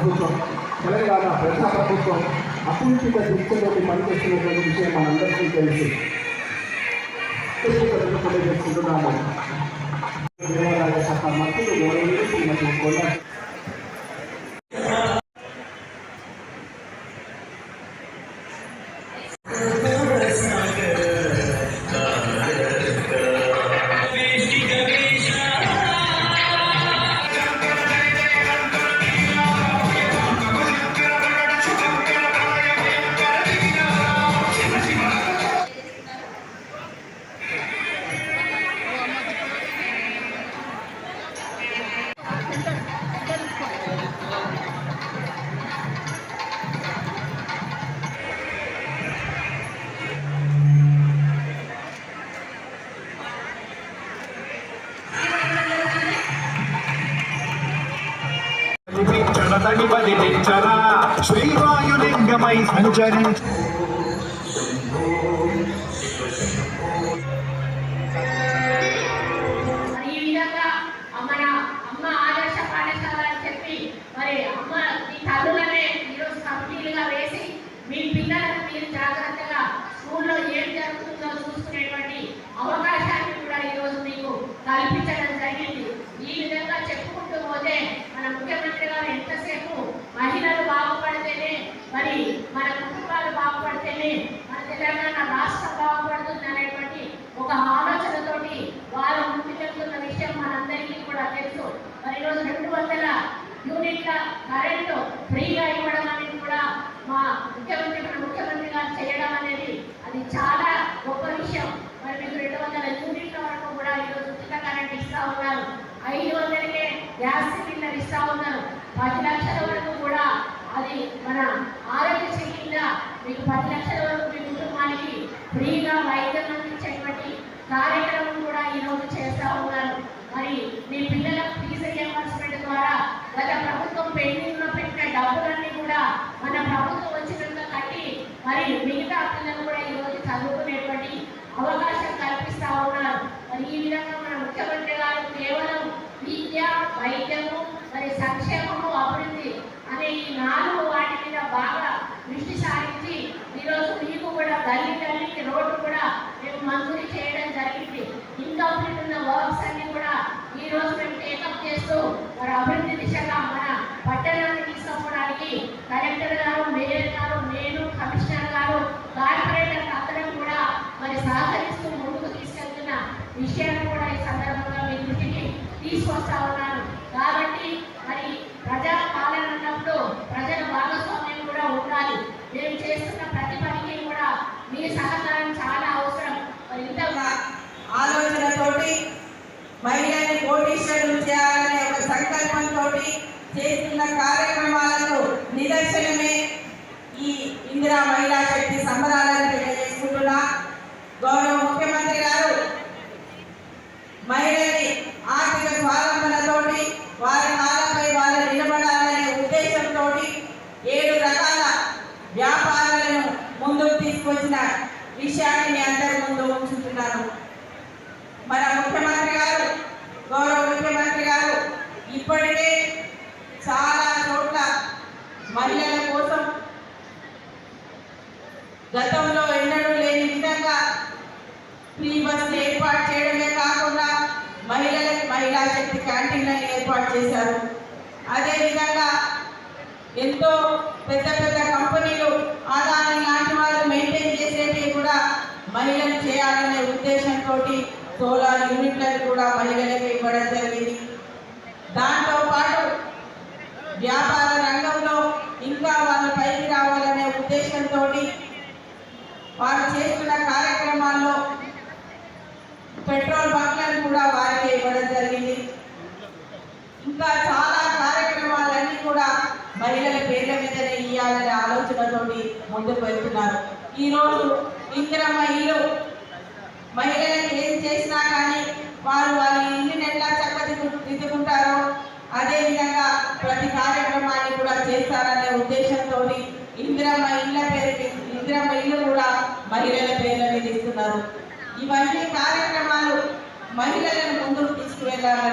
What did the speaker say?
ప్రభుత్వం, తెలంగాణ ప్రజా ప్రభుత్వం అకుంఠిత దృష్టితోటి పనిచేస్తున్నటువంటి విషయం మనందరికీ తెలిసి తెలియజేసుకుంటున్నాము. దేవాదాయ శాఖ మంత్రులు గౌరవనీయులు శ్రీమతి కొండా శ్రీవాయులింగమై సంచరించి ఈ విధంగా మన అమ్మ ఆదర్శ పాఠశాల అని చెప్పి మరి అమ్మ మీ తల్లులనే ఈరోజు కమిటీలుగా వేసి మీ పిల్లలను మీరు జాగ్రత్తగా స్కూల్లో ఏం జరుగుతుందో చూసుకునేటువంటి అవకాశాన్ని కూడా ఈరోజు మీకు కల్పించడం జరిగింది. ఈ విధంగా చెప్పుకుంటూ పోతే మన ముఖ్యమంత్రి గారు ఎంతసేపు మహిళలు బాగుపడితేనే మరి మన కుటుంబాలు బాగుపడితేనే మన తెలంగాణ రాష్ట్రం బాగుపడుతుంది అనేటువంటి ఒక ఆలోచనతోటి వారు ముందుకెళ్తున్న విషయం మనందరికీ కూడా తెలుసు. మరి ఈరోజు 200 యూనిట్ల కరెంటు ఫ్రీగా ఇవ్వడం అనేది కూడా మన ముఖ్యమంత్రి గారు చేయడం అనేది అది చాలా గొప్ప విషయం. మరి మీకు 200 యూనిట్ల వరకు కూడా ఈరోజు ఉచిత కరెంట్ ఇస్తా ఉన్నారు. 500కే గ్యాస్ సిలిండర్ ఇస్తా ఉన్నారు. 10 లక్షల వరకు కూడా అది మన ఆరోగ్యశ్రీ కింద మీకు 10 లక్షల వరకు మీ కుటుంబానికి ఫ్రీగా వైద్యం అందించేటువంటి కార్యక్రమం కూడా ఈరోజు చేస్తూ ఉన్నారు. మరి మీ పిల్లల ఫీజు రియంబర్స్మెంట్ ద్వారా గత ప్రభుత్వం పెండింగ్లో పెట్టిన డబ్బులన్నీ కూడా మన ప్రభుత్వం వచ్చినాక కట్టి మరి మిగతా పిల్లలు కూడా ఈరోజు చదువుకునేటువంటి అవకాశం కల్పిస్తూ ఉన్నారు. మరి ఈ విధంగా మన ముఖ్యమంత్రి గారు కేవలం విద్య, వైద్యము, మరి సంక్షేమము, అభివృద్ధి అనే ఈ 4 వాటి మీద బాగా దృష్టి సారించి ఈరోజు మీకు కూడా గల్లీకి రోడ్డు కూడా మేము మంజూరు చేయడం జరిగింది. ఇన్కంప్లీట్ ఉన్న వర్క్స్ అన్ని కూడా ఈ రోజు మేము టేకప్ చేస్తూ మరి అభివృద్ధి దిశగా మన పట్టణాన్ని తీసుకోవడానికి కలెక్టర్ గారు, మేయర్ గారు, నేను, కమిషనర్ గారు, కార్పొరేటర్ అందరం కూడా మరి సహకరిస్తూ ముందుకు తీసుకెళ్తున్న విషయాన్ని కూడా ఈ సందర్భంగా మీ దృష్టికి తీసుకొస్తా ఉన్నాను. కాబట్టి మరి ప్రజా పాలన అన్నప్పుడు ప్రజల భాగస్వామ్యం కూడా ఉండాలి. మేము చేస్తున్న ప్రతి పనికి కూడా మీ సహకారం చాలా అవసరం. మరి ఇంత ఆలోచనతోటి మహిళల్ని కోటీశ్వరులు చేయాలనే ఒక సంకల్పంతో చేస్తున్న కార్యక్రమాలకు నిదర్శనమే ఈ ఇందిరా మహిళా శక్తి సంబరాలను తెలియజేసుకుంటున్నా. గౌరవ ముఖ్యమంత్రి గారు మహిళల్ని ఆర్థిక స్వావలంబనతోటి వారి కాళ్ళపై వాళ్ళు నిలబడాలనే ఉద్దేశంతో 7 రకాల వ్యాపారాలను ముందుకు తీసుకొచ్చిన విషయాన్ని మీ అందరి ముందు ఉంచుతున్నాను. మన ముఖ్యమంత్రి గారు, గౌరవ ముఖ్యమంత్రి గారు ఇప్పటికే చాలా చోట్ల మహిళల కోసం గతంలో ఎన్నడూ లేని విధంగా ఫ్రీ బస్సులు ఏర్పాటు చేయడమే కాకుండా మహిళలకు మహిళా శక్తి క్యాంటీన్లను ఏర్పాటు చేశారు. అదేవిధంగా ఎంతో పెద్ద పెద్ద కంపెనీలు ఆదాయం లాంటి వాళ్ళు మెయింటైన్ చేసేవి కూడా మహిళలు చేయాలనే ఉద్దేశంతో సోలార్ యూనిట్లను కూడా మహిళలకు ఇవ్వడం జరిగింది. దాంతో పాటు వ్యాపార రంగంలో ఇంకా వాళ్ళ పైకి రావాలనే ఉద్దేశంతో వారు చేస్తున్న కార్యక్రమాల్లో పెట్రోల్ బంక్లను కూడా వారికి ఇవ్వడం జరిగింది. ఇంకా చాలా కార్యక్రమాలన్నీ కూడా మహిళల పేర్ల మీదనే ఇవ్వాలనే ఆలోచనతోటి ముందుకు వెళ్తున్నారు. ఈరోజు ఇందిరమ్మ ఇల్లు మహిళలకు ఏం చేసినా కానీ వారు వాళ్ళ ఇల్లుని ఎట్లా చక్కదిద్దుకుంటారో అదేవిధంగా ప్రతి కార్యక్రమాన్ని కూడా చేస్తారనే ఉద్దేశంతో ఇందిరమ్మ ఇల్లు కూడా మహిళల పేర్ల మీద ఇస్తున్నారు. ఇవన్నీ కార్యక్రమాలు మహిళలను ముందుకు తీసుకువెళ్ళాలనే